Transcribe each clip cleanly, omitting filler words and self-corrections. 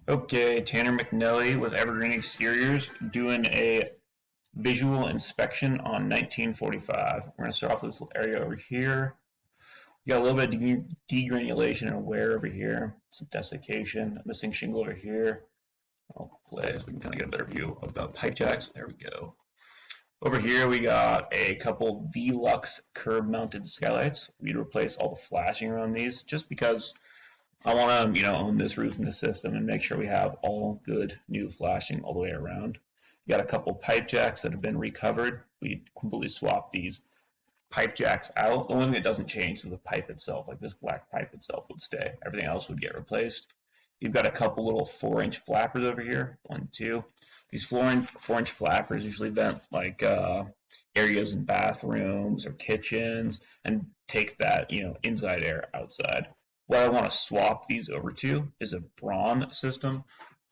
Okay, Tanner McNelly with Evergreen Exteriors doing a visual inspection on 1945. We're going to start off with this little area over here. We got a little bit of degranulation and wear over here, some desiccation, missing shingle over here. I'll play so we can kind of get a better view of the pipe jacks. There we go. Over here we got a couple Velux curb mounted skylights. We'd replace all the flashing around these just because I want to, own this roof in the system and make sure we have all good new flashing all the way around. We got a couple pipe jacks that have been recovered. We completely swapped these pipe jacks out. The only thing that doesn't change is the pipe itself. Like this black pipe itself would stay. Everything else would get replaced. You've got a couple little 4-inch flappers over here. 1, 2. These 4-inch flappers usually vent like areas in bathrooms or kitchens and take that inside air outside. What I want to swap these over to is a Braun system.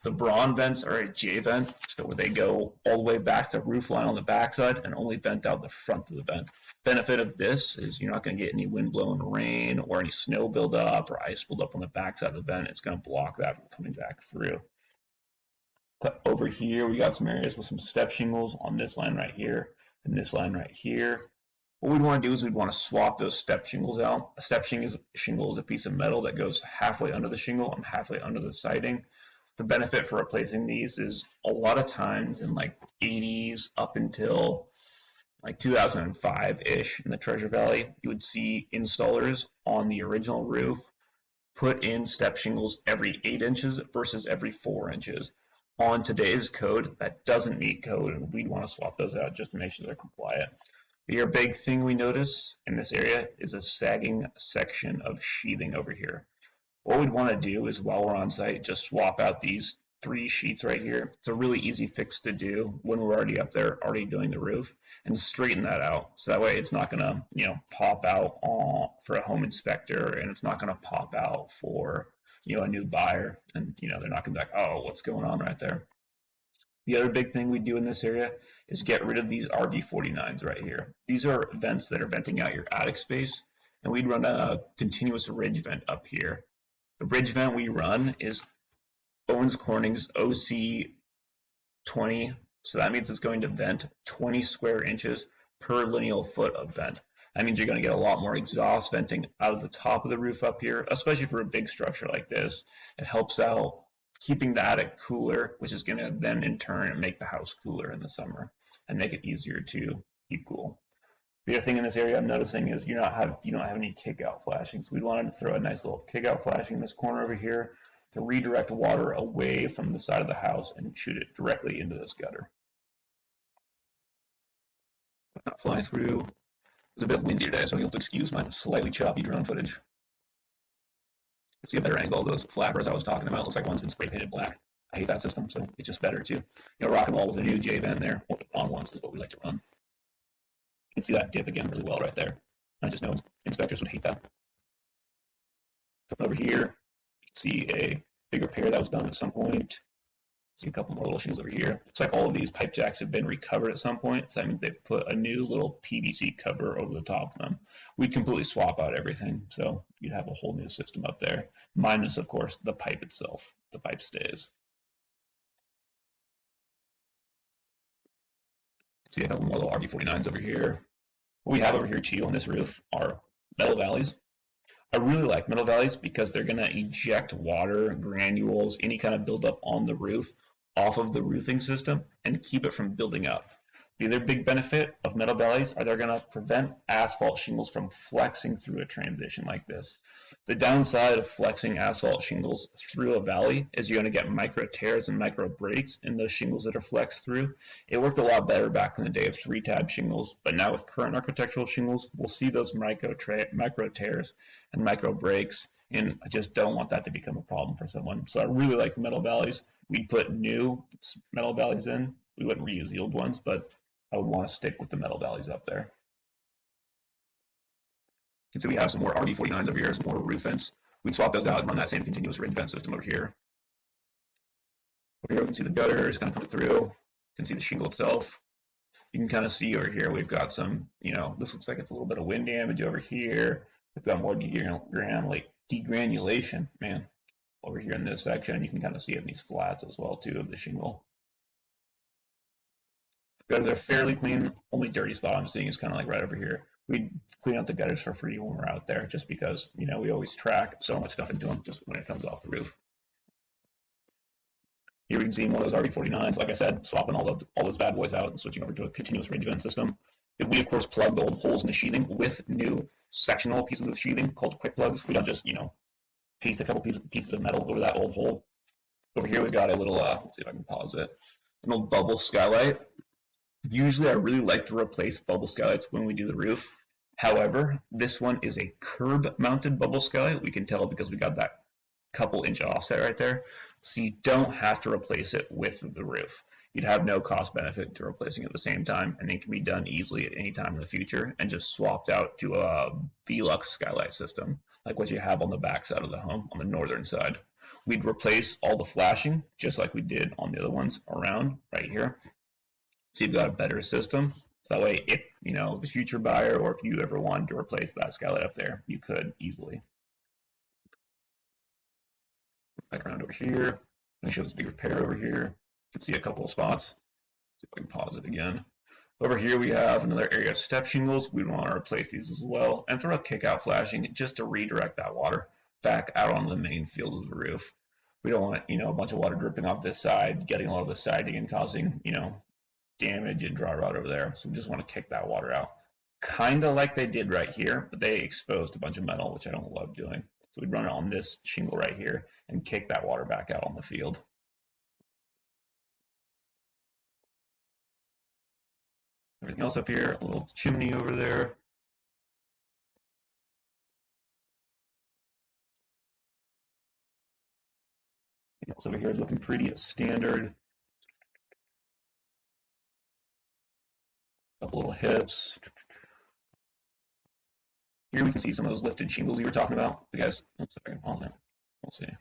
The Braun vents are a J vent, so where they go all the way back to the roof line on the backside and only vent out the front of the vent. Benefit of this is you're not going to get any wind blowing rain or any snow buildup or ice buildup on the backside of the vent. It's going to block that from coming back through. But over here, we got some areas with some step shingles on this line right here and this line right here. What we'd want to do is we'd want to swap those step shingles out. A step shingle is a piece of metal that goes halfway under the shingle and halfway under the siding. The benefit for replacing these is a lot of times in like 80s up until like 2005-ish in the Treasure Valley, you would see installers on the original roof put in step shingles every 8 inches versus every 4 inches. On today's code, that doesn't meet code, and we'd want to swap those out just to make sure they're compliant. The other big thing we notice in this area is a sagging section of sheathing over here. What we'd want to do is while we're on site, just swap out these 3 sheets right here. It's a really easy fix to do when we're already up there, already doing the roof, and straighten that out. So that way it's not going to, pop out for a home inspector, and it's not going to pop out for, a new buyer, and, they're not going to be like, oh, what's going on right there? The other big thing we do in this area is get rid of these RV49s right here. These are vents that are venting out your attic space, and we'd run a continuous ridge vent up here. The ridge vent we run is Owens Corning's OC20, so that means it's going to vent 20 square inches per lineal foot of vent. That means you're going to get a lot more exhaust venting out of the top of the roof up here, especially for a big structure like this. It helps out keeping the attic cooler, which is going to then in turn make the house cooler in the summer and make it easier to keep cool. The other thing in this area I'm noticing is you don't have any kick-out flashing. So we wanted to throw a nice little kick-out flashing in this corner over here to redirect water away from the side of the house and shoot it directly into this gutter. Not fly through. It's a bit windy today, so you'll have to excuse my slightly choppy drone footage. Let's see a better angle of those flappers I was talking about. Looks like one's been spray painted black. I hate that system, so it's just better to rock and roll with a new J vent there. Or on ones is what we like to run. You can see that dip again really well right there. I just know inspectors would hate that. Coming over here, you can see a big repair that was done at some point. See a couple more little shingles over here. Looks like all of these pipe jacks have been recovered at some point, so that means they've put a new little PVC cover over the top of them. We'd completely swap out everything, so you'd have a whole new system up there. Minus, of course, the pipe itself. The pipe stays. See a couple more little RV49s over here. What we have over here too on this roof are metal valleys. I really like metal valleys because they're going to eject water, granules, any kind of buildup on the roof off of the roofing system and keep it from building up. The other big benefit of metal valleys are they're going to prevent asphalt shingles from flexing through a transition like this. The downside of flexing asphalt shingles through a valley is you're going to get micro tears and micro breaks in those shingles that are flexed through. It worked a lot better back in the day of 3-tab shingles, but now with current architectural shingles, we'll see those micro tears and micro breaks, and I just don't want that to become a problem for someone. So I really like the metal valleys. We'd put new metal valleys in. We wouldn't reuse the old ones, but I would want to stick with the metal valleys up there. You can see we have some more RV49s over here, some more roof vents. We'd swap those out and run that same continuous ridge vent system over here. Over here we can see the gutters kind of coming through. You can see the shingle itself. You can kind of see over here we've got some, this looks like it's a little bit of wind damage over here. We've got more degranulation. Man, over here in this section. You can kind of see it in these flats as well too of the shingle. Gutters are fairly clean. Only dirty spot I'm seeing is kind of like right over here. We clean out the gutters for free when we're out there, just because we always track so much stuff into them just when it comes off the roof. Here we can see one of those RB49s. Like I said, swapping all those bad boys out and switching over to a continuous ridge vent system. We of course plug the old holes in the sheathing with new sectional pieces of sheathing called quick plugs. We don't just paste a couple pieces of metal over that old hole. Over here we've got a little let's see if I can pause it. An old bubble skylight. Usually I really like to replace bubble skylights when we do the roof. However, this one is a curb mounted bubble skylight. We can tell because we got that couple inch offset right there. So you don't have to replace it with the roof. You'd have no cost benefit to replacing it at the same time, and it can be done easily at any time in the future and just swapped out to a Velux skylight system, like what you have on the back side of the home on the northern side. We'd replace all the flashing just like we did on the other ones around right here. So you've got a better system. So that way, if the future buyer or if you ever wanted to replace that skylight up there, you could easily. Back around over here. Let me show this big repair over here. You can see a couple of spots. See if I can pause it again. Over here we have another area of step shingles. We want to replace these as well and throw a kick out flashing just to redirect that water back out on the main field of the roof. We don't want a bunch of water dripping off this side, getting a lot of the siding and causing damage and dry rot over there. So we just want to kick that water out. Kind of like they did right here, but they exposed a bunch of metal, which I don't love doing. So we'd run it on this shingle right here and kick that water back out on the field. Everything else up here, a little chimney over there. Everything else over here is looking pretty standard. A couple little hips. Here we can see some of those lifted shingles you were talking about. You guys, oops, if I can pause it. We'll see.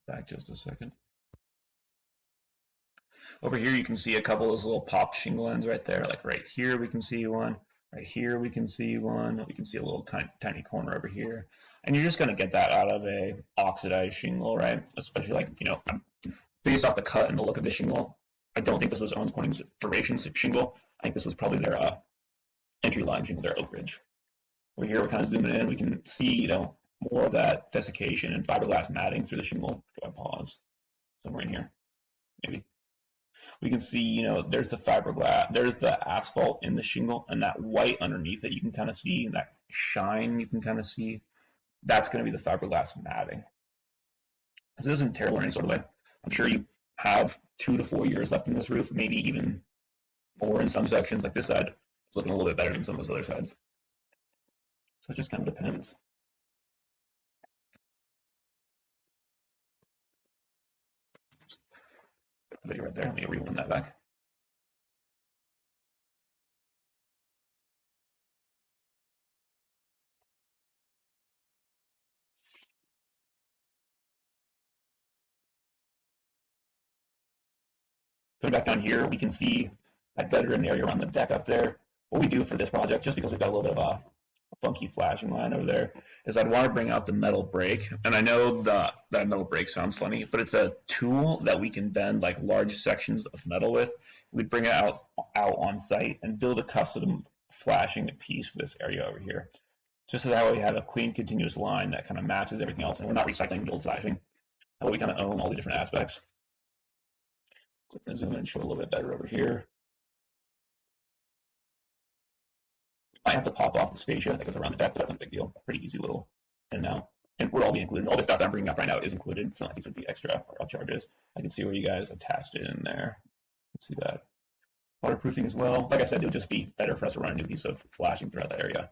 Back just a second. Over here you can see a couple of those little pop shingle ends right there. Like right here we can see one. Right here we can see one. We can see a little tiny corner over here. And you're just going to get that out of a oxidized shingle, right? Especially like, based off the cut and the look of the shingle. I don't think this was Owens Corning's duration shingle. I think this was probably their entry line shingle, their Oak Ridge. Over here we're kind of zooming in. We can see, more of that desiccation and fiberglass matting through the shingle. Do I pause? Somewhere in here, maybe. We can see, there's the fiberglass, there's the asphalt in the shingle, and that white underneath it, you can kind of see, that shine you can kind of see. That's going to be the fiberglass matting. This isn't terrible in any sort of way. I'm sure you have 2 to 4 years left in this roof, maybe even more in some sections. Like this side, it's looking a little bit better than some of those other sides. So it just kind of depends. Got the video right there. Let me rewind that back. Coming back down here, we can see that gutter in the area around the deck up there. What we do for this project, just because we've got a little bit of a funky flashing line over there, is I'd want to bring out the metal brake. And I know that metal brake sounds funny, but it's a tool that we can bend like large sections of metal with. We'd bring it out on site and build a custom flashing piece for this area over here. Just so that way we have a clean, continuous line that kind of matches everything else, and we're not recycling the old flashing. That way we kind of own all the different aspects. Click and zoom in and show a little bit better over here. I have to pop off the fascia that goes around the deck, but that's not a big deal. Pretty easy little in and out. And would all be included. All the stuff that I'm bringing up right now is included. It's not like these would be extra or charges. I can see where you guys attached it in there. Let's see that. Waterproofing as well. Like I said, it would just be better for us to run a new piece of flashing throughout that area.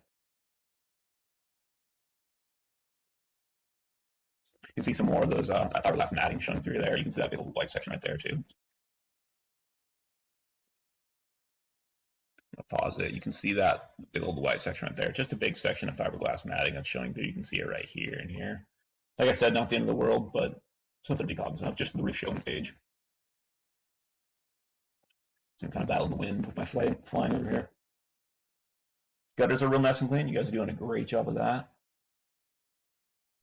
You can see some more of those fiberglass matting showing through there. You can see that big little white section right there too. Pause it. You can see that big old white section right there. Just a big section of fiberglass matting that's showing through. You can see it right here and here. Like I said, not the end of the world, but something to be cognizant of. Just the roof showing stage. So I'm kind of battling the wind with my flying over here. Gutters are real nice and clean. You guys are doing a great job of that.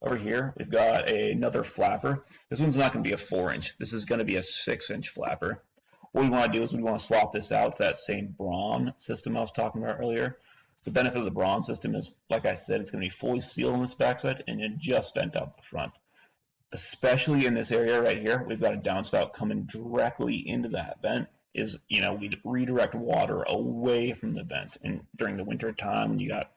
Over here, we've got another flapper. This one's not going to be a 4-inch. This is going to be a 6-inch flapper. What we want to do is we want to swap this out to that same Braun system I was talking about earlier. The benefit of the Braun system is, like I said, it's going to be fully sealed on this backside and it just vent out the front. Especially in this area right here, we've got a downspout coming directly into that vent. We redirect water away from the vent. And during the winter time, when you got,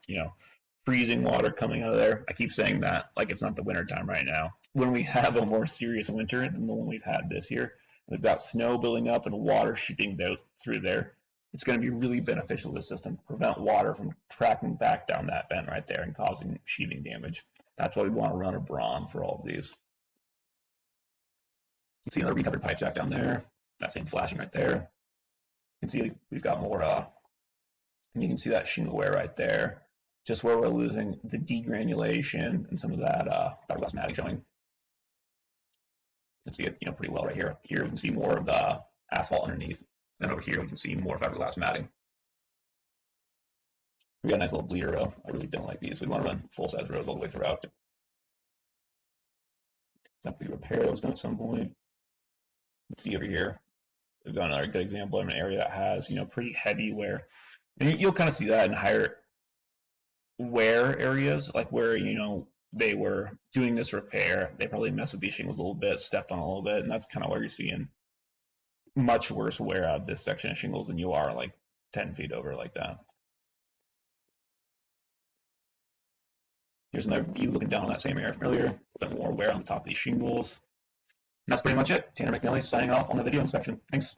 freezing water coming out of there, I keep saying that like it's not the winter time right now. When we have a more serious winter than the one we've had this year, we've got snow building up and water shooting out through there. It's going to be really beneficial to the system, prevent water from tracking back down that vent right there and causing sheathing damage. That's why we want to run a Braun for all of these. You can see another recovered pipe jack down there. That same flashing right there. You can see we've got more, and you can see that shingle wear right there, just where we're losing the degranulation and some of that fiberglass matting showing. You can see it, pretty well right here. Here we can see more of the asphalt underneath, and over here we can see more fiberglass matting. We got a nice little bleeder row. I really don't like these. We want to run full-size rows all the way throughout. Simply repair those done at some point. Let's see over here. We've got another good example of an area that has, pretty heavy wear. And you'll kind of see that in higher wear areas, like where, they were doing this repair. They probably messed with these shingles a little bit, stepped on a little bit, and that's kind of where you're seeing much worse wear out of this section of shingles than you are like 10 feet over like that. Here's another view looking down on that same area from earlier. A bit more wear on the top of these shingles. And that's pretty much it. Tanner McNally signing off on the video inspection. Thanks.